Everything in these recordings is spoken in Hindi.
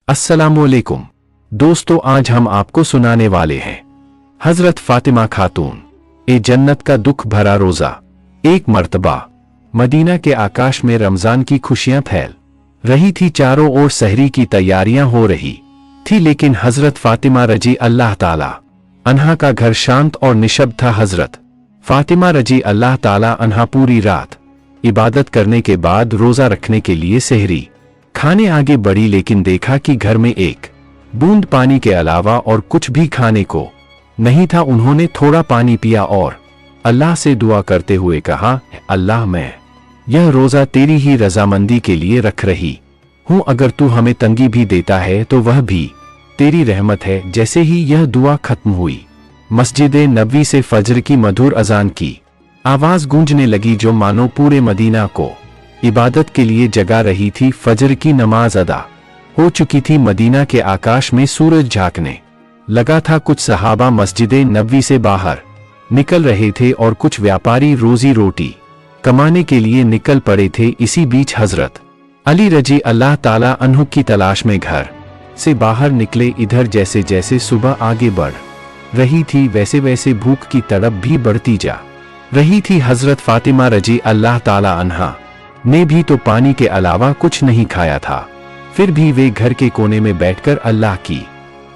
अस्सलामुअलैकुम दोस्तों, आज हम आपको सुनाने वाले हैं हजरत फातिमा खातून ए जन्नत का दुख भरा रोजा। एक मर्तबा मदीना के आकाश में रमजान की खुशियां फैल रही थी। चारों ओर सहरी की तैयारियां हो रही थी, लेकिन हजरत फातिमा रजी अल्लाह ताला अन्हा का घर शांत और निशब्द था। हजरत फातिमा रजी अल्लाह ताला अन्हा पूरी रात इबादत करने के बाद रोजा रखने के लिए सहरी खाने आगे बढ़ी, लेकिन देखा कि घर में एक बूंद पानी के अलावा और कुछ भी खाने को नहीं था। उन्होंने थोड़ा पानी पिया और अल्लाह से दुआ करते हुए कहा, अल्लाह, मैं यह रोजा तेरी ही रजामंदी के लिए रख रही हूं। अगर तू हमें तंगी भी देता है तो वह भी तेरी रहमत है। जैसे ही यह दुआ खत्म हुई, मस्जिद नबवी से फजर की मधुर अजान की आवाज गूंजने लगी, जो मानो पूरे मदीना को इबादत के लिए जगा रही थी। फजर की नमाज अदा हो चुकी थी। मदीना के आकाश में सूरज झांकने लगा था। कुछ सहाबा मस्जिद नबवी से बाहर निकल रहे थे और कुछ व्यापारी रोजी रोटी कमाने के लिए निकल पड़े थे। इसी बीच हजरत अली रजी अल्लाह ताला अन्हु की तलाश में घर से बाहर निकले। इधर जैसे जैसे सुबह आगे बढ़ रही थी, वैसे वैसे भूख की तड़प भी बढ़ती जा रही थी। हजरत फातिमा रजी अल्लाह ताला अन्हा ने भी तो पानी के अलावा कुछ नहीं खाया था, फिर भी वे घर के कोने में बैठकर अल्लाह की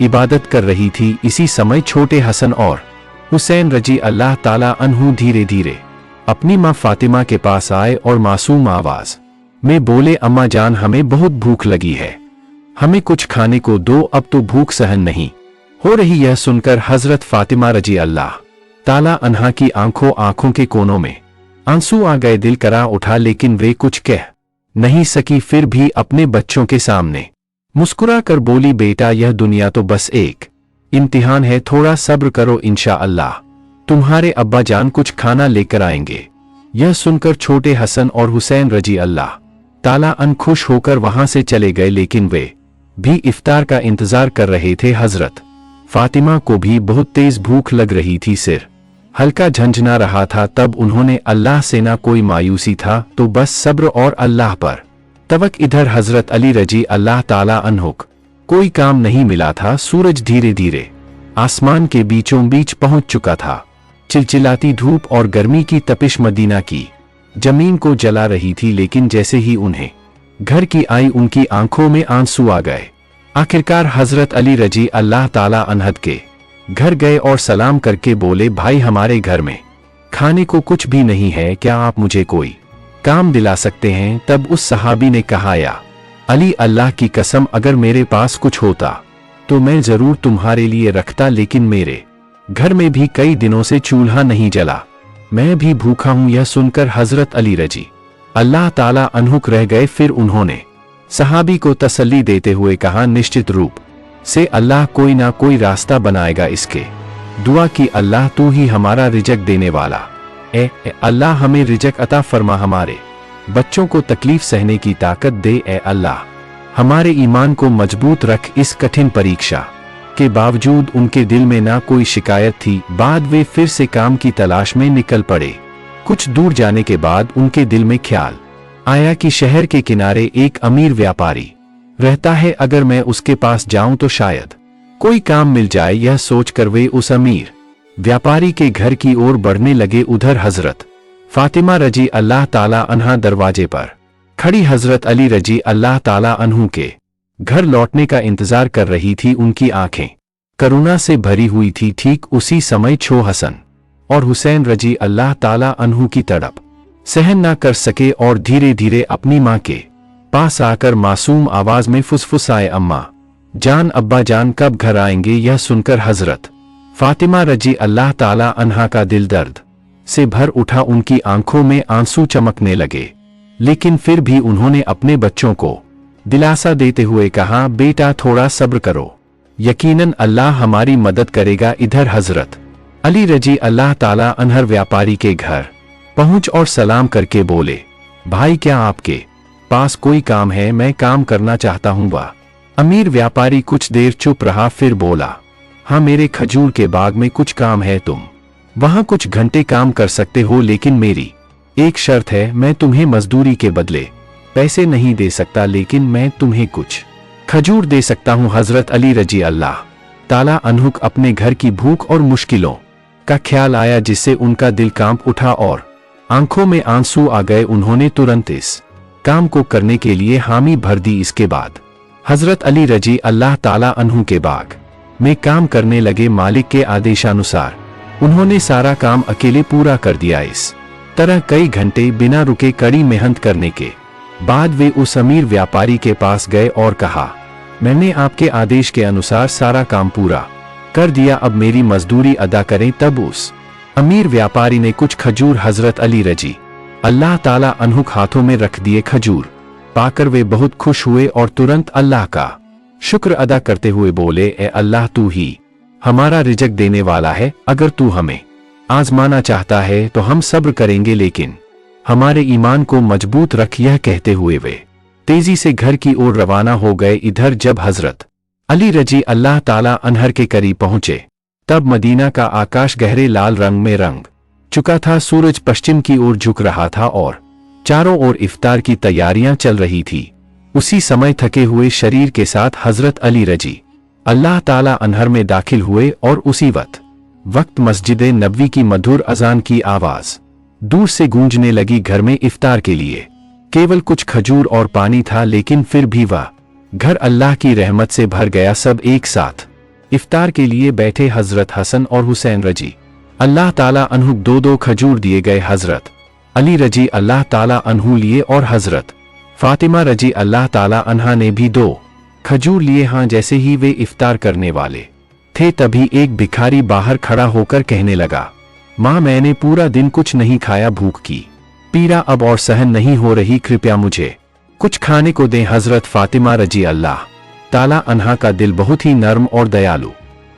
इबादत कर रही थी। इसी समय छोटे हसन और हुसैन रजी अल्लाह ताला अन्हु धीरे धीरे अपनी मां फातिमा के पास आए और मासूम आवाज में बोले, अम्मा जान, हमें बहुत भूख लगी है, हमें कुछ खाने को दो, अब तो भूख सहन नहीं हो रही। यह सुनकर हजरत फातिमा रजी अल्लाह ताला अन्हा की आंखों के कोनों में आंसू आ गए। दिल करा उठा, लेकिन वे कुछ कह नहीं सकी। फिर भी अपने बच्चों के सामने मुस्कुरा कर बोली, बेटा, यह दुनिया तो बस एक इम्तिहान है, थोड़ा सब्र करो, इंशाअल्लाह तुम्हारे अब्बा जान कुछ खाना लेकर आएंगे। यह सुनकर छोटे हसन और हुसैन रजी अल्लाह ताला अन खुश होकर वहां से चले गए, लेकिन वे भी इफ्तार का इंतजार कर रहे थे। हजरत फातिमा को भी बहुत तेज भूख लग रही थी, सिर हल्का झंझना रहा था। तब उन्होंने अल्लाह से ना कोई मायूसी था, तो बस सब्र और अल्लाह पर तवक्कुल। इधर हजरत अली रजी अल्लाह ताला अन्हु कोई काम नहीं मिला था। सूरज धीरे धीरे आसमान के बीचों बीच पहुंच चुका था। चिलचिलाती धूप और गर्मी की तपिश मदीना की जमीन को जला रही थी, लेकिन जैसे ही उन्हें घर की आई, उनकी आंखों में आंसू आ गए। आखिरकार हजरत अली रजी अल्लाह ताला अन्हु के घर गए और सलाम करके बोले, भाई, हमारे घर में खाने को कुछ भी नहीं है, क्या आप मुझे कोई काम दिला सकते हैं? तब उस सहाबी ने कहा, या अली, अल्लाह की कसम, अगर मेरे पास कुछ होता तो मैं जरूर तुम्हारे लिए रखता, लेकिन मेरे घर में भी कई दिनों से चूल्हा नहीं जला, मैं भी भूखा हूं। यह सुनकर हजरत अली रजी अल्लाह ताला अन्हु रह गए। फिर उन्होंने सहाबी को तसल्ली देते हुए कहा, निश्चित रूप से अल्लाह कोई ना कोई रास्ता बनाएगा। इसके दुआ की, अल्लाह तू ही हमारा रिजक देने वाला ए अल्लाह, हमें रिजक अता फरमा, हमारे बच्चों को तकलीफ सहने की ताकत दे। ए अल्लाह, हमारे ईमान को मजबूत रख। इस कठिन परीक्षा के बावजूद उनके दिल में ना कोई शिकायत थी। बाद वे फिर से काम की तलाश में निकल पड़े। कुछ दूर जाने के बाद उनके दिल में ख्याल आया कि शहर के किनारे एक अमीर व्यापारी रहता है, अगर मैं उसके पास जाऊं तो शायद कोई काम मिल जाए। यह सोचकर वे उस अमीर व्यापारी के घर की ओर बढ़ने लगे। उधर हजरत फातिमा रजी अल्लाह ताला अन्हा दरवाजे पर खड़ी हजरत अली रजी अल्लाह ताला अन्हु के घर लौटने का इंतजार कर रही थी। उनकी आंखें करुणा से भरी हुई थी। ठीक उसी समय छो हसन और हुसैन रजी अल्लाह ताला अन्हु की तड़प सहन न कर सके और धीरे धीरे अपनी मां के पास आकर मासूम आवाज में फुसफुसाए, अम्मा जान, अब्बा जान कब घर आएंगे? यह सुनकर हजरत फातिमा रजी अल्लाह ताला अन्हा का दिल दर्द से भर उठा। उनकी आंखों में आंसू चमकने लगे, लेकिन फिर भी उन्होंने अपने बच्चों को दिलासा देते हुए कहा, बेटा, थोड़ा सब्र करो, यकीनन अल्लाह हमारी मदद करेगा। इधर हजरत अली रजी अल्लाह ताला अन्हु व्यापारी के घर पहुंच और सलाम करके बोले, भाई, क्या आपके पास कोई काम है? मैं काम करना चाहता हूं। वाह। अमीर व्यापारी कुछ देर चुप रहा, फिर बोला, हाँ, मेरे खजूर के बाग में कुछ काम है, तुम वहां कुछ घंटे काम कर सकते हो, लेकिन मेरी एक शर्त है, मैं तुम्हें मजदूरी के बदले पैसे नहीं दे सकता, लेकिन मैं तुम्हें कुछ खजूर दे सकता हूँ। हजरत अली रजी अल्लाह ताला अन्हु अपने घर की भूख और मुश्किलों का ख्याल आया जिससे उनका दिल कांप उठा और आंखों में आंसू आ गए। उन्होंने तुरंत इस काम को करने के लिए हामी भर दी। इसके बाद हजरत अली रजी अल्लाह ताला अन्हु के बाग में काम करने लगे। मालिक के आदेशानुसार उन्होंने सारा काम अकेले पूरा कर दिया। इस तरह कई घंटे बिना रुके कड़ी मेहनत करने के बाद वे उस अमीर व्यापारी के पास गए और कहा, मैंने आपके आदेश के अनुसार सारा काम पूरा कर दिया, अब मेरी मजदूरी अदा करें। तब उस अमीर व्यापारी ने कुछ खजूर हजरत अली रजी अल्लाह ताला अन्हु हाथों में रख दिए। खजूर पाकर वे बहुत खुश हुए और तुरंत अल्लाह का शुक्र अदा करते हुए बोले, ए अल्लाह, तू ही हमारा रिजक देने वाला है। अगर तू हमें आजमाना चाहता है तो हम सब्र करेंगे, लेकिन हमारे ईमान को मजबूत रख। यह कहते हुए वे तेजी से घर की ओर रवाना हो गए। इधर जब हजरत अली रजी अल्लाह ताला अन्हर के करीब पहुंचे तब मदीना का आकाश गहरे लाल रंग में रंग चुका था। सूरज पश्चिम की ओर झुक रहा था और चारों ओर इफ्तार की तैयारियां चल रही थी। उसी समय थके हुए शरीर के साथ हजरत अली रजी अल्लाह ताला अन्हर में दाखिल हुए और उसी वक्त मस्जिद नबवी की मधुर अजान की आवाज दूर से गूंजने लगी। घर में इफ्तार के लिए केवल कुछ खजूर और पानी था, लेकिन फिर भी वह घर अल्लाह की रहमत से भर गया। सब एक साथ इफ्तार के लिए बैठे। हजरत हसन और हुसैन रजी अल्लाह ताला अन्हु दो दो खजूर दिए गए। हजरत अली रजी अल्लाह ताला अन्हु लिए और हजरत फातिमा रजी अल्लाह ताला अन्हा ने भी 2 खजूर लिए। हाँ, जैसे ही वे इफ्तार करने वाले थे तभी एक भिखारी बाहर खड़ा होकर कहने लगा, माँ, मैंने पूरा दिन कुछ नहीं खाया, भूख की पीड़ा अब और सहन नहीं हो रही, कृपया मुझे कुछ खाने को दें। हजरत फातिमा रजी अल्लाह ताला अन्हा का दिल बहुत ही नर्म और दयालु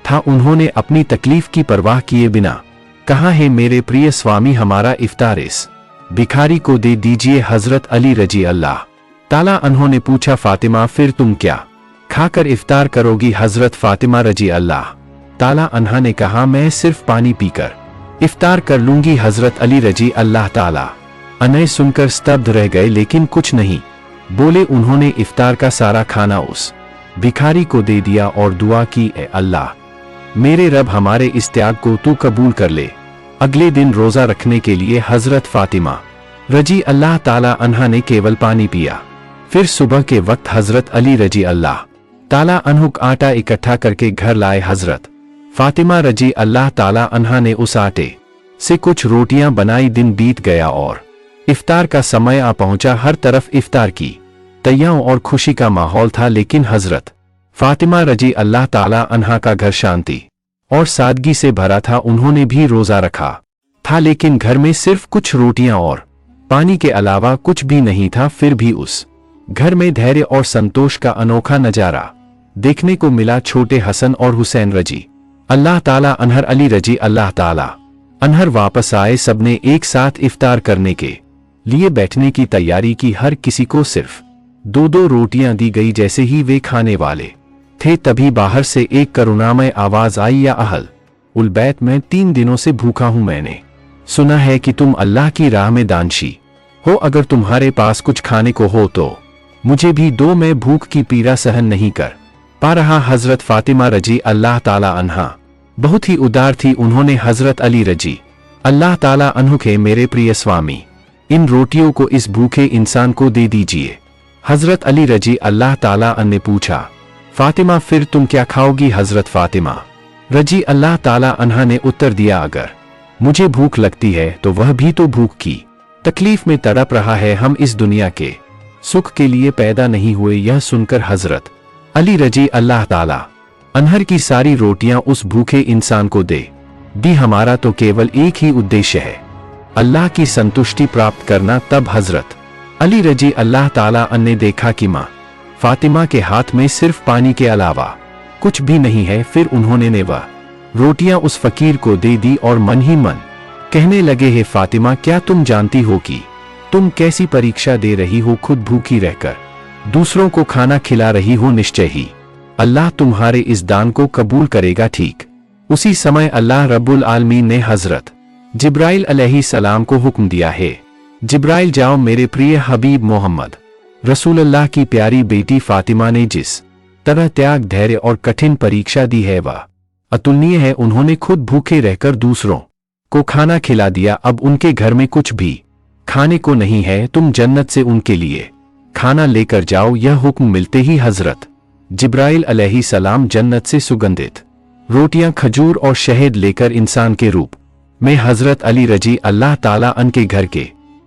था। उन्होंने अपनी तकलीफ की परवाह किए बिना कहा, है मेरे प्रिय स्वामी, हमारा इफ्तार इस भिखारी को दे दीजिए। हजरत अली रजी अल्लाह ताला अन्हों ने पूछा, फातिमा, फिर तुम क्या खाकर इफ्तार करोगी? हजरत फातिमा रजी अल्लाह ताला अन्हा ने कहा, मैं सिर्फ पानी पीकर इफ्तार कर लूंगी। हजरत अली रजी अल्लाह ताला अन्हे सुनकर स्तब्ध रह गए, लेकिन कुछ नहीं बोले। उन्होंने इफ्तार का सारा खाना उस भिखारी को दे दिया और दुआ की, ए अल्लाह, मेरे रब, हमारे इस त्याग को तू कबूल कर ले। अगले दिन रोजा रखने के लिए हजरत फातिमा रजी अल्लाह ताला अन्हा ने केवल पानी पिया। फिर सुबह के वक्त हजरत अली रजी अल्लाह ताला अन्हु आटा इकट्ठा करके घर लाए। हजरत फातिमा रजी अल्लाह ताला अन्हा ने उस आटे से कुछ रोटियां बनाई। दिन बीत गया और इफ्तार का समय आ पहुंचा। हर तरफ इफ्तार की तैयारियों और खुशी का माहौल था, लेकिन हजरत फातिमा रजी अल्लाह ताला अन्हा का घर शांति और सादगी से भरा था। उन्होंने भी रोजा रखा था, लेकिन घर में सिर्फ कुछ रोटियां और पानी के अलावा कुछ भी नहीं था। फिर भी उस घर में धैर्य और संतोष का अनोखा नजारा देखने को मिला। छोटे हसन और हुसैन रजी अल्लाह ताला अन्हर अली रजी अल्लाह ताला अन्हर वापस आए। सबने एक साथ इफ्तार करने के लिए बैठने की तैयारी की। हर किसी को सिर्फ 2-2 रोटियां दी गई। जैसे ही वे खाने वाले थे तभी बाहर से एक करुणामय आवाज आई, या अहल उल बैत, मैं 3 दिनों से भूखा हूं। मैंने सुना है कि तुम अल्लाह की राह में दानशी हो। अगर तुम्हारे पास कुछ खाने को हो तो मुझे भी दो, मैं भूख की पीड़ा सहन नहीं कर पा रहा। हजरत फातिमा रजी अल्लाह ताला अन्हा बहुत ही उदार थी। उन्होंने हजरत अली रजी अल्लाह ताला अन्हु के, मेरे प्रिय स्वामी, इन रोटियों को इस भूखे इंसान को दे दीजिए। हजरत अली रजी अल्लाह ताला अन्ह ने पूछा, फातिमा, फिर तुम क्या खाओगी? हजरत फातिमा रजी अल्लाह ताला अन्हा ने उत्तर दिया, अगर मुझे भूख लगती है तो वह भी तो भूख की तकलीफ में तड़प रहा है। हम इस दुनिया के सुख के लिए पैदा नहीं हुए। यह सुनकर हजरत अली रजी अल्लाह ताला अन्हर की सारी रोटियां उस भूखे इंसान को दे दी। हमारा तो केवल एक ही उद्देश्य है, अल्लाह की संतुष्टि प्राप्त करना। तब हजरत अली रजी अल्लाह ताला अन्ह ने देखा कि मां फातिमा के हाथ में सिर्फ पानी के अलावा कुछ भी नहीं है। फिर उन्होंने वह रोटियां उस फकीर को दे दी और मन ही मन कहने लगे, हे फातिमा, क्या तुम जानती हो कि तुम कैसी परीक्षा दे रही हो? खुद भूखी रहकर दूसरों को खाना खिला रही हो। निश्चय ही अल्लाह तुम्हारे इस दान को कबूल करेगा। ठीक उसी समय अल्लाह रब्बुल आलमीन ने हजरत जिब्राइल अलैहिस्सलाम को हुक्म दिया, है जिब्राइल, जाओ, मेरे प्रिय हबीब मोहम्मद रसूलुल्लाह की प्यारी बेटी फातिमा ने जिस तरह त्याग, धैर्य और कठिन परीक्षा दी है वह अतुलनीय है। उन्होंने खुद भूखे रहकर दूसरों को खाना खिला दिया। अब उनके घर में कुछ भी खाने को नहीं है, तुम जन्नत से उनके लिए खाना लेकर जाओ। यह हुक्म मिलते ही हजरत जिब्राइल अलैहिस्सलाम जन्नत से सुगंधित रोटियां, खजूर और शहद लेकर इंसान के रूप में हजरत अली रजी अल्लाह ताला अन के घर के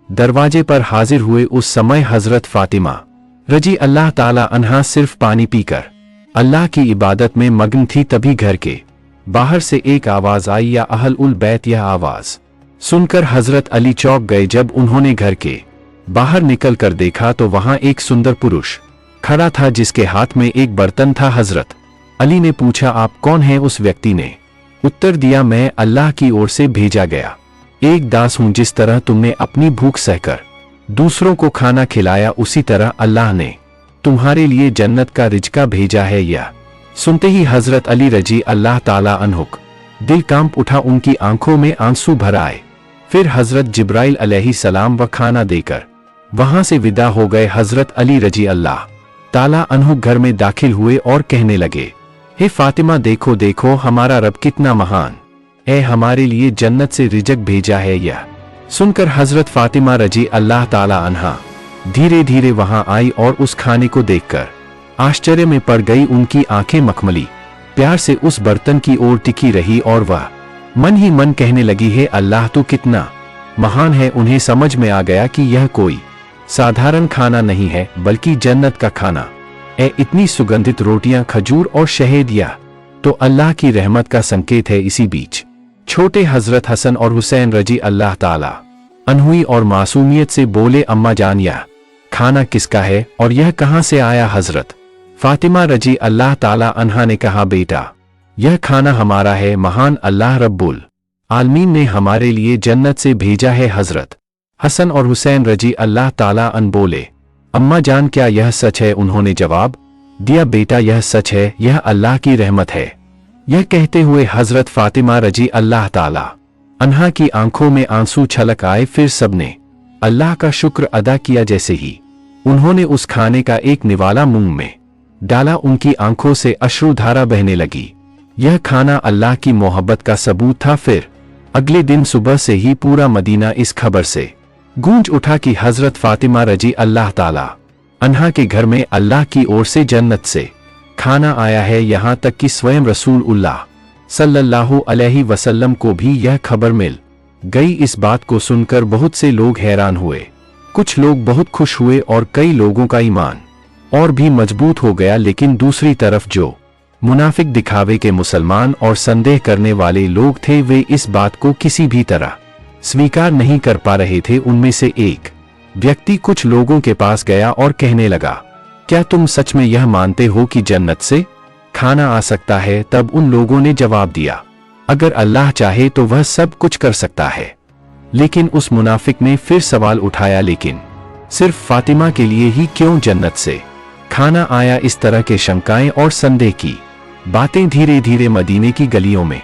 दरवाजे पर हाजिर हुए। उस समय हजरत फातिमा रजी अल्लाह ताला अन्हा सिर्फ पानी पीकर अल्लाह की इबादत में मग्न थी। तभी घर के बाहर से एक आवाज आई, या अहल उल बैत। यह आवाज सुनकर हजरत अली चौंक गए। जब उन्होंने घर के बाहर निकल कर देखा तो वहां एक सुंदर पुरुष खड़ा था जिसके हाथ में एक बर्तन था। हजरत अली ने पूछा, आप कौन हैं? उस व्यक्ति ने उत्तर दिया, मैं अल्लाह की ओर से भेजा गया एक दास हूं। जिस तरह तुमने अपनी भूख सहकर दूसरों को खाना खिलाया, उसी तरह अल्लाह ने तुम्हारे लिए जन्नत का रिज़्क़ भेजा है। यह सुनते ही हजरत अली रजी अल्लाह ताला अन्हु दिल कांप उठा, उनकी आंखों में आंसू भर आए। फिर हजरत जिब्राइल अलैहिस्सलाम व खाना देकर वहां से विदा हो गए। हजरत अली रजी अल्लाह ताला अन्हु घर में दाखिल हुए और कहने लगे, हे फातिमा, देखो देखो हमारा रब कितना महान है, हमारे लिए जन्नत से रिज़्क़ भेजा है। यह सुनकर हजरत फातिमा रजी अल्लाह ताला अन्हा धीरे धीरे वहां आई और उस खाने को देखकर आश्चर्य में पड़ गई। उनकी आंखें मखमली प्यार से उस बर्तन की ओर टिकी रही और वह मन ही मन कहने लगी, है अल्लाह तो कितना महान है। उन्हें समझ में आ गया कि यह कोई साधारण खाना नहीं है बल्कि जन्नत का खाना है। इतनी सुगंधित रोटियां, खजूर और शहद, यह तो अल्लाह की रहमत का संकेत है। इसी बीच छोटे हजरत हसन और हुसैन रजी अल्लाह ताला अन्हुई और मासूमियत से बोले, अम्मा जान, यह खाना किसका है और यह कहां से आया? हजरत फातिमा रजी अल्लाह ताला अन्हा ने कहा, बेटा, यह खाना हमारा है, महान अल्लाह रब्बुल आलमीन ने हमारे लिए जन्नत से भेजा है। हजरत हसन और हुसैन रजी अल्लाह ताला अन बोले, अम्मा जान, क्या यह सच है? उन्होंने जवाब दिया, बेटा, यह सच है, यह अल्लाह की रहमत है। यह कहते हुए हजरत फातिमा रजी अल्लाह ताला अन्हा की आंखों में आंसू छलक आए। फिर सबने अल्लाह का शुक्र अदा किया। जैसे ही उन्होंने उस खाने का एक निवाला मुंह में डाला, उनकी आंखों से अश्रुधारा बहने लगी। यह खाना अल्लाह की मोहब्बत का सबूत था। फिर अगले दिन सुबह से ही पूरा मदीना इस खबर से गूंज उठा कि हजरत फातिमा रजी अल्लाह ताला अन्हा के घर में अल्लाह की ओर से जन्नत से खाना आया है। यहाँ तक कि स्वयं रसूलुल्लाह सल्लल्लाहु अलैहि वसल्लम को भी यह खबर मिल गई। इस बात को सुनकर बहुत से लोग हैरान हुए, कुछ लोग बहुत खुश हुए और कई लोगों का ईमान और भी मजबूत हो गया। लेकिन दूसरी तरफ जो मुनाफिक दिखावे के मुसलमान और संदेह करने वाले लोग थे, वे इस बात को किसी भी तरह स्वीकार नहीं कर पा रहे थे। उनमें से एक व्यक्ति कुछ लोगों के पास गया और कहने लगा, क्या तुम सच में यह मानते हो कि जन्नत से खाना आ सकता है? तब उन लोगों ने जवाब दिया, अगर अल्लाह चाहे तो वह सब कुछ कर सकता है। लेकिन उस मुनाफिक ने फिर सवाल उठाया, लेकिन सिर्फ फातिमा के लिए ही क्यों जन्नत से खाना आया? इस तरह के शंकाएं और संदेह की बातें धीरे धीरे मदीने की गलियों में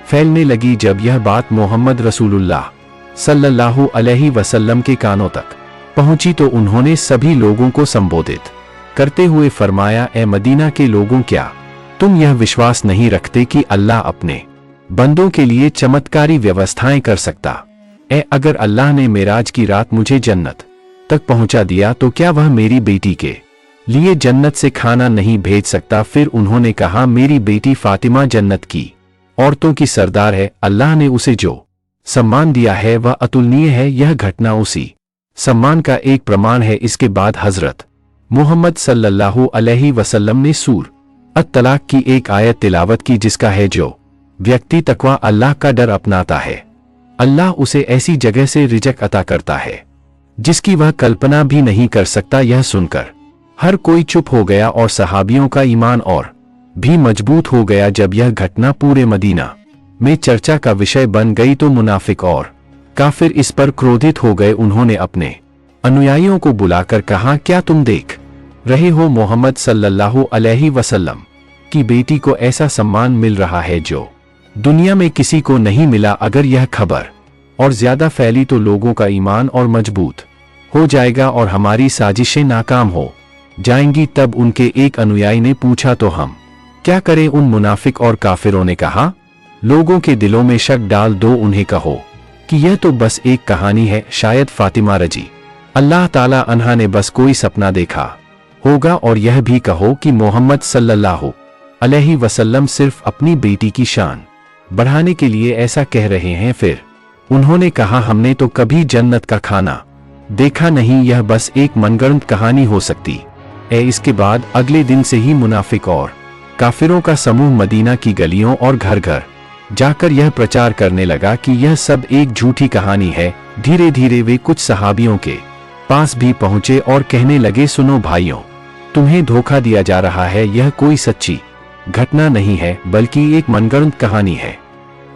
फैलने लगी। जब यह बात मोहम्मद रसूलुल्लाह सल्लल्लाहु अलैहि वसल्लम के कानों तक पहुंची तो उन्होंने सभी लोगों को संबोधित करते हुए फरमाया, ए मदीना के लोगों, क्या तुम यह विश्वास नहीं रखते कि अल्लाह अपने बंदों के लिए चमत्कारी व्यवस्थाएं कर सकता है? अगर अल्लाह ने मेराज की रात मुझे जन्नत तक पहुंचा दिया तो क्या वह मेरी बेटी के लिए जन्नत से खाना नहीं भेज सकता? फिर उन्होंने कहा, मेरी बेटी फातिमा जन्नत की औरतों की सरदार है। अल्लाह ने उसे जो सम्मान दिया है वह अतुलनीय है। यह घटना उसी सम्मान का एक प्रमाण है। इसके बाद हजरत मोहम्मद सल्लल्लाहु अलैहि वसल्लम ने सूर अत-तलाक की एक आयत तिलावत की, जिसका है, जो व्यक्ति तकवा अल्लाह का डर अपनाता है, अल्लाह उसे ऐसी जगह से रिज़्क़ अता करता है जिसकी वह कल्पना भी नहीं कर सकता। यह सुनकर हर कोई चुप हो गया और सहाबियों का ईमान और भी मजबूत हो गया। जब यह घटना पूरे मदीना में चर्चा का विषय बन गई तो मुनाफिक और काफिर इस पर क्रोधित हो गए। उन्होंने अपने अनुयायियों को बुलाकर कहा, क्या तुम देख रहे हो मोहम्मद सल्लल्लाहु अलैहि वसल्लम की बेटी को ऐसा सम्मान मिल रहा है जो दुनिया में किसी को नहीं मिला? अगर यह खबर और ज्यादा फैली तो लोगों का ईमान और मजबूत हो जाएगा और हमारी साजिशें नाकाम हो जाएंगी। तब उनके एक अनुयायी ने पूछा, तो हम क्या करें? उन मुनाफिक और काफिरों ने कहा, लोगों के दिलों में शक डाल दो, उन्हें कहो कि यह तो बस एक कहानी है, शायद फातिमा रजी अल्लाह ताला अन्हा ने बस कोई सपना देखा होगा। और यह भी कहो कि मोहम्मद सल्लल्लाहु अलैहि वसल्लम सिर्फ अपनी बेटी की शान बढ़ाने के लिए ऐसा कह रहे हैं। फिर उन्होंने कहा, हमने तो कभी जन्नत का खाना देखा नहीं, यह बस एक मनगढ़ंत कहानी हो सकती है। इसके बाद अगले दिन से ही मुनाफिक और काफिरों का समूह मदीना की गलियों और घर घर जाकर यह प्रचार करने लगा कि यह सब एक झूठी कहानी है। धीरे धीरे वे कुछ सहाबियों के पास भी पहुंचे और कहने लगे, सुनो भाइयों, तुम्हें धोखा दिया जा रहा है, यह कोई सच्ची घटना नहीं है बल्कि एक मनगढ़ंत कहानी है।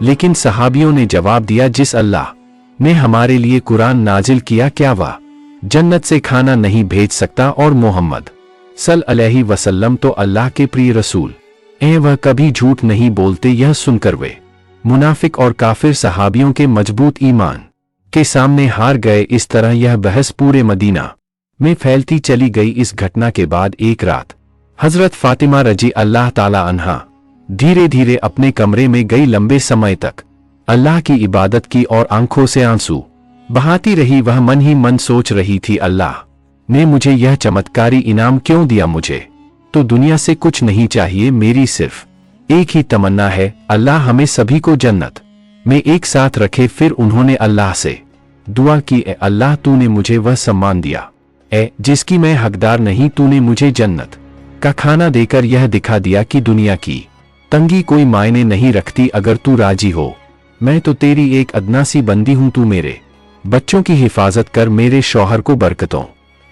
लेकिन सहाबियों ने जवाब दिया, जिस अल्लाह ने हमारे लिए कुरान नाजिल किया, क्या वह जन्नत से खाना नहीं भेज सकता? और मोहम्मद सल्लल्लाहु अलैहि वसल्लम तो अल्लाह के प्रिय रसूल वह कभी झूठ नहीं बोलते। यह सुनकर वे मुनाफिक और काफिर सहाबियों के मजबूत ईमान के सामने हार गए। इस तरह यह बहस पूरे मदीना में फैलती चली गई। इस घटना के बाद एक रात हजरत फातिमा रजी अल्लाह ताला अन्हा धीरे धीरे अपने कमरे में गई। लंबे समय तक अल्लाह की इबादत की और आंखों से आंसू बहाती रही। वह मन ही मन सोच रही थी, अल्लाह ने मुझे यह चमत्कारी इनाम क्यों दिया? मुझे तो दुनिया से कुछ नहीं चाहिए, मेरी सिर्फ एक ही तमन्ना है, अल्लाह हमें सभी को जन्नत में एक साथ रखे। फिर उन्होंने अल्लाह से दुआ की, ए अल्लाह, तूने मुझे वह सम्मान दिया जिसकी मैं हकदार नहीं। तूने मुझे जन्नत का खाना देकर यह दिखा दिया कि दुनिया की तंगी कोई मायने नहीं रखती। अगर तू राजी हो, मैं तो तेरी एक अदना सी बंदी हूं। तू मेरे बच्चों की हिफाजत कर, मेरे शौहर को बरकतों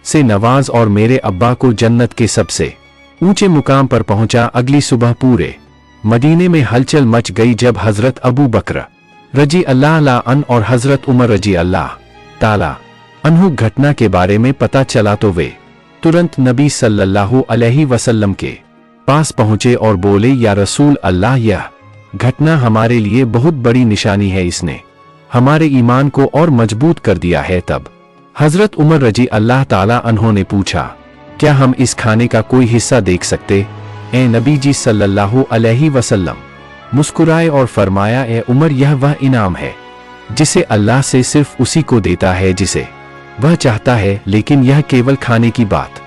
से नवाज और मेरे अब्बा को जन्नत के सबसे ऊंचे मुकाम पर पहुंचा। अगली सुबह पूरे मदीने में हलचल मच गई जब हजरत अबू बकर रजी अल्लाह अन और हजरत उमर रजी अल्लाह ताला अन्हु घटना के बारे में पता चला तो वे तुरंत नबी सल्लल्लाहु अलैहि वसल्लम के पास पहुंचे और बोले, या रसूल अल्लाह, यह घटना हमारे लिए बहुत बड़ी निशानी है, इसने हमारे ईमान को और मजबूत कर दिया है। तब हजरत उमर रजी अल्लाह ताला अन्हों ने पूछा, क्या हम इस खाने का कोई हिस्सा देख सकते? ए नबी जी सल्लल्लाहु अलैहि वसल्लम मुस्कुराए और फरमाया, ए उमर, यह वह इनाम है जिसे अल्लाह से सिर्फ उसी को देता है जिसे वह चाहता है। लेकिन यह केवल खाने की बात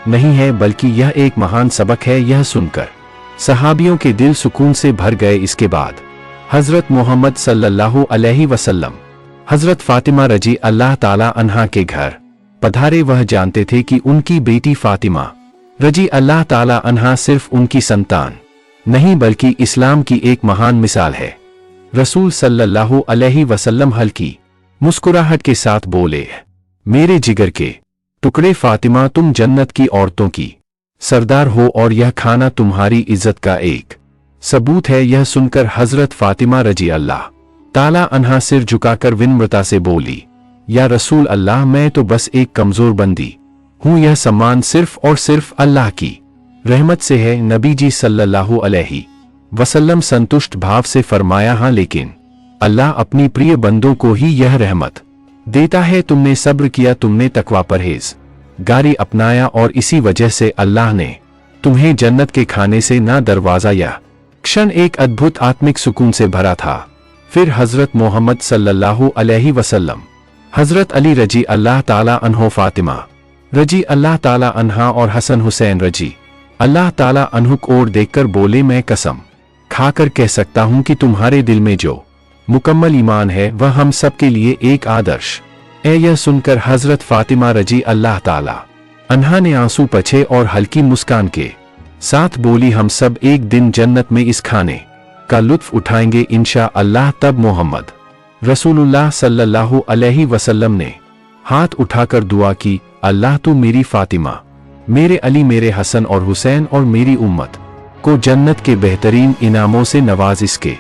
नहीं है बल्कि यह एक महान सबक है। यह सुनकर सहाबियों के दिल सुकून से भर गए। इसके बाद हजरत मोहम्मद सल्लल्लाहु अलैहि वसल्लम हजरत फातिमा रजी अल्लाह ताला अन्हा के घर पधारे। वह जानते थे कि उनकी बेटी फातिमा रजी अल्लाह ताला अन्हा सिर्फ उनकी संतान नहीं बल्कि इस्लाम की एक महान मिसाल है। रसूल सल्लल्लाहु अलैहि वसल्लम हल्की मुस्कुराहट के साथ बोले, मेरे जिगर के टुकड़े फातिमा, तुम जन्नत की औरतों की सरदार हो और यह खाना तुम्हारी इज्जत का एक सबूत है। यह सुनकर हजरत फातिमा रजी अल्लाह ताला अन्हा सिर झुकाकर विनम्रता से बोली, या रसूल अल्लाह, मैं तो बस एक कमजोर बंदी हूं, यह सम्मान सिर्फ और सिर्फ अल्लाह की रहमत से है। नबी जी सल्लल्लाहु अलैहि वसल्लम संतुष्ट भाव से फरमाया, हाँ, लेकिन अल्लाह अपनी प्रिय बंदों को ही यह रहमत देता है। तुमने सब्र किया, तुमने तकवा परहेज गारी अपनाया और इसी वजह से अल्लाह ने तुम्हें जन्नत के खाने से ना दरवाजा। यह क्षण एक अद्भुत आत्मिक सुकून से भरा था। फिर हजरत मोहम्मद सल्लल्लाहु अलैहि वसल्लम हजरत अली रजी अल्लाह ताला अन्हो, फातिमा रजी अल्लाह ताला अन्हा और हसन हुसैन रजी अल्लाह ताला अन्हु को ओर देखकर बोले, मैं कसम खाकर कह सकता हूं कि तुम्हारे दिल में जो मुकम्मल ईमान है वह हम सब के लिए एक आदर्श है। यह सुनकर हजरत फातिमा रजी अल्लाह ताला अन्हा ने आंसू पछे और हल्की मुस्कान के साथ बोली, हम सब एक दिन जन्नत में इस खाने का लुत्फ उठाएंगे इंशा अल्लाह। तब मोहम्मद रसूलुल्लाह सल्लल्लाहु अलैहि वसल्लम ने हाथ उठाकर दुआ की, अल्लाह तू मेरी फातिमा, मेरे अली, मेरे हसन और हुसैन और मेरी उम्मत को जन्नत के बेहतरीन इनामों से नवाज। इसके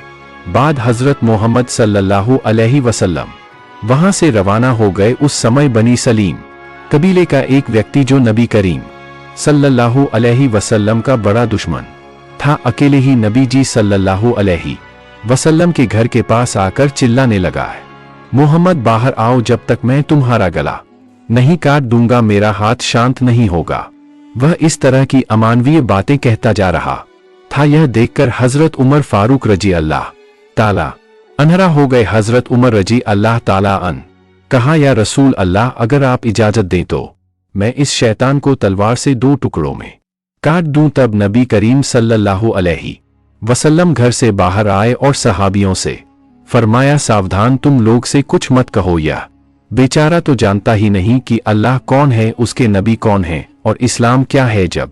बाद हजरत मोहम्मद सल्लल्लाहु अलैहि वसल्लम वहां से रवाना हो गए। उस समय बनी सलीम कबीले का एक व्यक्ति जो नबी करीम सल्लल्लाहु अलैहि वसल्लम का बड़ा दुश्मन था, अकेले ही नबी जी सल्लल्लाहु अलैहि वसल्लम के घर के पास आकर चिल्लाने लगा है, मोहम्मद बाहर आओ, जब तक मैं तुम्हारा गला नहीं काट दूंगा मेरा हाथ शांत नहीं होगा। वह इस तरह की अमानवीय बातें कहता जा रहा था। यह देखकर हजरत उमर फारूक रजी अल्लाह ताला अन्हरा हो गए। हजरत उमर रजी अल्लाह ताला अन कहा, या रसूल अल्लाह, अगर आप इजाजत दें तो मैं इस शैतान को तलवार से 2 टुकड़ों में काट दूं। तब नबी करीम सल्लल्लाहु अलैहि वसल्लम घर से बाहर आए और सहाबियों से फरमाया, सावधान, तुम लोग से कुछ मत कहो। यह बेचारा तो जानता ही नहीं कि अल्लाह कौन है, उसके नबी कौन है और इस्लाम क्या है। जब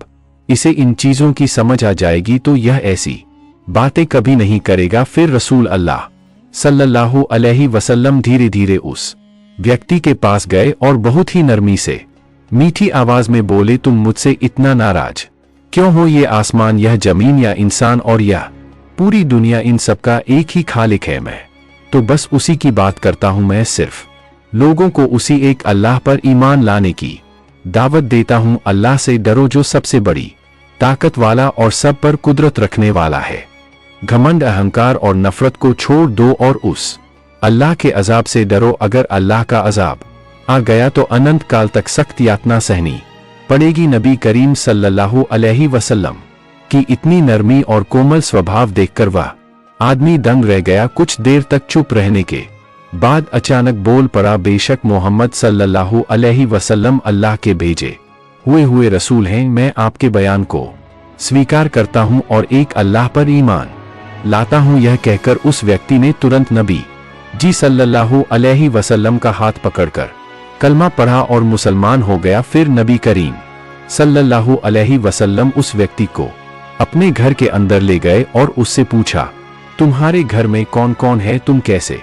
इसे इन चीजों की समझ आ जाएगी तो यह ऐसी बातें कभी नहीं करेगा। फिर रसूल अल्लाह सल्लल्लाहु अलैहि वसल्लम धीरे धीरे उस व्यक्ति के पास गए और बहुत ही नरमी से मीठी आवाज में बोले, तुम मुझसे इतना नाराज क्यों हो? ये आसमान, यह जमीन, या इंसान और यह पूरी दुनिया, इन सबका एक ही खालिक है। मैं तो बस उसी की बात करता हूं। मैं सिर्फ लोगों को उसी एक अल्लाह पर ईमान लाने की दावत देता हूं। अल्लाह से डरो जो सबसे बड़ी ताकत वाला और सब पर कुदरत रखने वाला है। घमंड, अहंकार और नफरत को छोड़ दो और उस अल्लाह के अजाब से डरो। अगर अल्लाह का अजाब आ गया तो अनंत काल तक सख्त यातना सहनी पड़ेगी। नबी करीम सल्लल्लाहु अलैहि वसल्लम की इतनी नरमी और कोमल स्वभाव देखकर वह आदमी दंग रह गया। कुछ देर तक चुप रहने के बाद अचानक बोल पड़ा, बेशक मोहम्मद सल्लल्लाहु अलैहि वसल्लम अल्लाह के भेजे हुए रसूल हैं। मैं आपके बयान को स्वीकार करता हूं और एक अल्लाह पर ईमान लाता हूं। यह कहकर उस व्यक्ति ने तुरंत नबी जी सल्लल्लाहु अलैहि वसल्लम का हाथ पकड़कर कलमा पढ़ा और मुसलमान हो गया। फिर नबी करीम सल्लल्लाहु अलैहि वसल्लम उस व्यक्ति को अपने घर के अंदर ले गए और उससे पूछा, तुम्हारे घर में कौन कौन है? तुम कैसे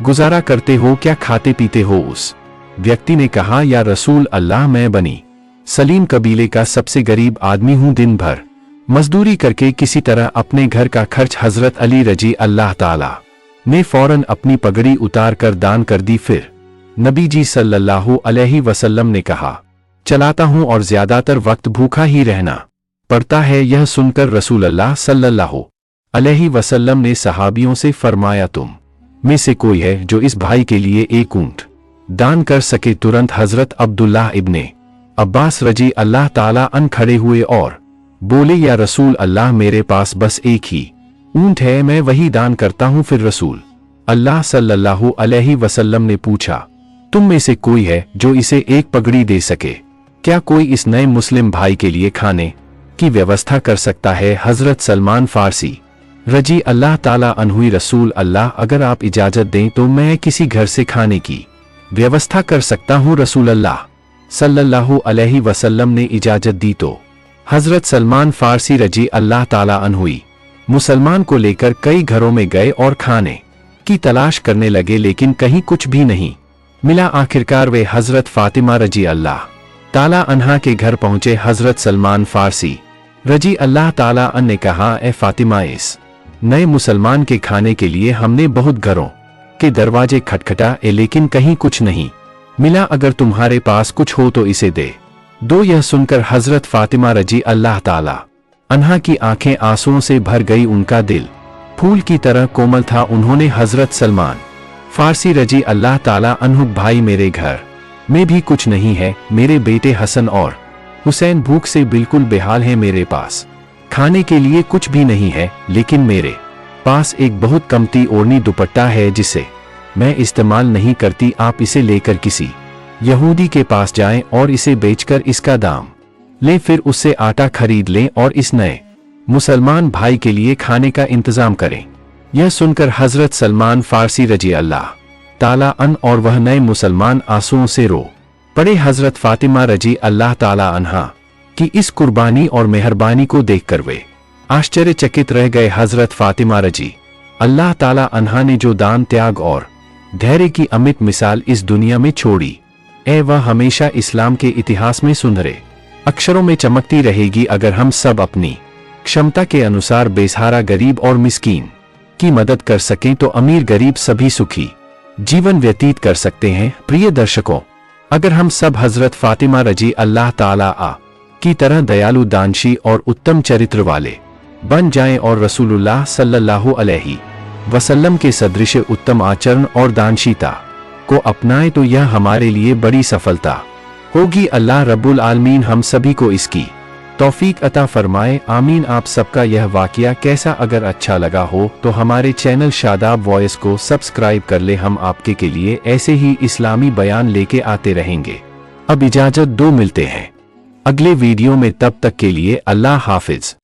गुजारा करते हो? क्या खाते पीते हो? उस व्यक्ति ने कहा, या रसूल अल्लाह, मैं बनी सलीम कबीले का सबसे गरीब आदमी हूं। दिन भर मजदूरी करके किसी तरह अपने घर का खर्च। हजरत अली रजी अल्लाह ताला ने फौरन अपनी पगड़ी उतार कर दान कर दी। फिर नबी जी सल्लल्लाहु अलैहि वसल्लम ने कहा, चलाता हूं और ज्यादातर वक्त भूखा ही रहना पड़ता है। यह सुनकर रसूल अल्लाह सल्लल्लाहु अलैहि वसल्लम ने सहाबियों से फरमाया, तुम में से कोई है जो इस भाई के लिए 1 ऊंट दान कर सके? तुरंत हजरत अब्दुल्लाह इब्ने अब्बास रजी अल्लाह ताला अन खड़े हुए और बोले, या रसूल अल्लाह, मेरे पास बस 1 ही ऊंट है, मैं वही दान करता हूं। फिर रसूल अल्लाह सल्लल्लाहु अलैहि वसल्लम ने पूछा, तुम में से कोई है जो इसे 1 पगड़ी दे सके? क्या कोई इस नए मुस्लिम भाई के लिए खाने की व्यवस्था कर सकता है? हजरत सलमान फारसी रजी अल्लाह ताला अन्हुई, रसूल अल्लाह, अगर आप इजाजत दें तो मैं किसी घर से खाने की व्यवस्था कर सकता हूं। रसूल अल्लाह सल्लल्लाहु अलैहि वसल्लम ने इजाजत दी तो हजरत सलमान फारसी रजी अल्लाह ताला अन्हुई मुसलमान को लेकर कई घरों में गए और खाने की तलाश करने लगे, लेकिन कहीं कुछ भी नहीं मिला। आखिरकार वे हजरत फातिमा रजी अल्लाह ताला अन्हा के घर पहुंचे। हजरत सलमान फारसी रजी अल्लाह ताला अन ने कहा, ए फातिमा, इस नए मुसलमान के खाने के लिए हमने बहुत घरों के दरवाजे खटखटाए, लेकिन कहीं कुछ नहीं मिला। अगर तुम्हारे पास कुछ हो तो इसे दे दो। यह सुनकर हजरत फातिमा रजी अल्लाह ताला अन्हा की आंखें आंसुओं से भर गई। उनका दिल फूल की तरह कोमल था। उन्होंने हजरत सलमान फारसी रजी अल्लाह ताला अन्हु, भाई, मेरे घर में भी कुछ नहीं है। मेरे बेटे हसन और हुसैन भूख से बिल्कुल बेहाल हैं। मेरे पास खाने के लिए कुछ भी नहीं है, लेकिन मेरे पास एक बहुत कमती ओढ़नी दुपट्टा है जिसे मैं इस्तेमाल नहीं करती। आप इसे लेकर किसी यहूदी के पास जाएं और इसे बेचकर इसका दाम लें। फिर उससे आटा खरीद लें और इस नए मुसलमान भाई के लिए खाने का इंतजाम करें। यह सुनकर हजरत सलमान फारसी रजी अल्लाह ताला अन और वह नए मुसलमान आंसुओं से रो पड़े। हजरत फातिमा रजी अल्लाह ताला अन्हा की इस कुर्बानी और मेहरबानी को देखकर वे आश्चर्यचकित रह गए। हजरत फातिमा रजी अल्लाह ताला अन्हा ने जो दान, त्याग और धैर्य की अमित मिसाल इस दुनिया में छोड़ी, वह हमेशा इस्लाम के इतिहास में सुनहरे अक्षरों में चमकती रहेगी। अगर हम सब अपनी क्षमता के अनुसार बेसहारा, गरीब और मिस्कीन की मदद कर सकें तो अमीर गरीब सभी सुखी जीवन व्यतीत कर सकते हैं। प्रिय दर्शकों, अगर हम सब हजरत फातिमा रजी अल्लाह ताला की तरह दयालु, दानशी और उत्तम चरित्र वाले बन जाएं और रसूलुल्लाह सल्लल्लाहु अलैहि वसल्लम के सदृश उत्तम आचरण और दानशीता को अपनाएं तो यह हमारे लिए बड़ी सफलता होगी। अल्लाह रब्बुल आलमीन हम सभी को इसकी तौफीक अता फरमाए, आमीन। आप सबका यह वाकया कैसा अगर अच्छा लगा हो तो हमारे चैनल शादाब वॉइस को सब्सक्राइब कर ले। हम आपके के लिए ऐसे ही इस्लामी बयान लेके आते रहेंगे। अब इजाजत दो, मिलते हैं अगले वीडियो में, तब तक के लिए अल्लाह हाफिज।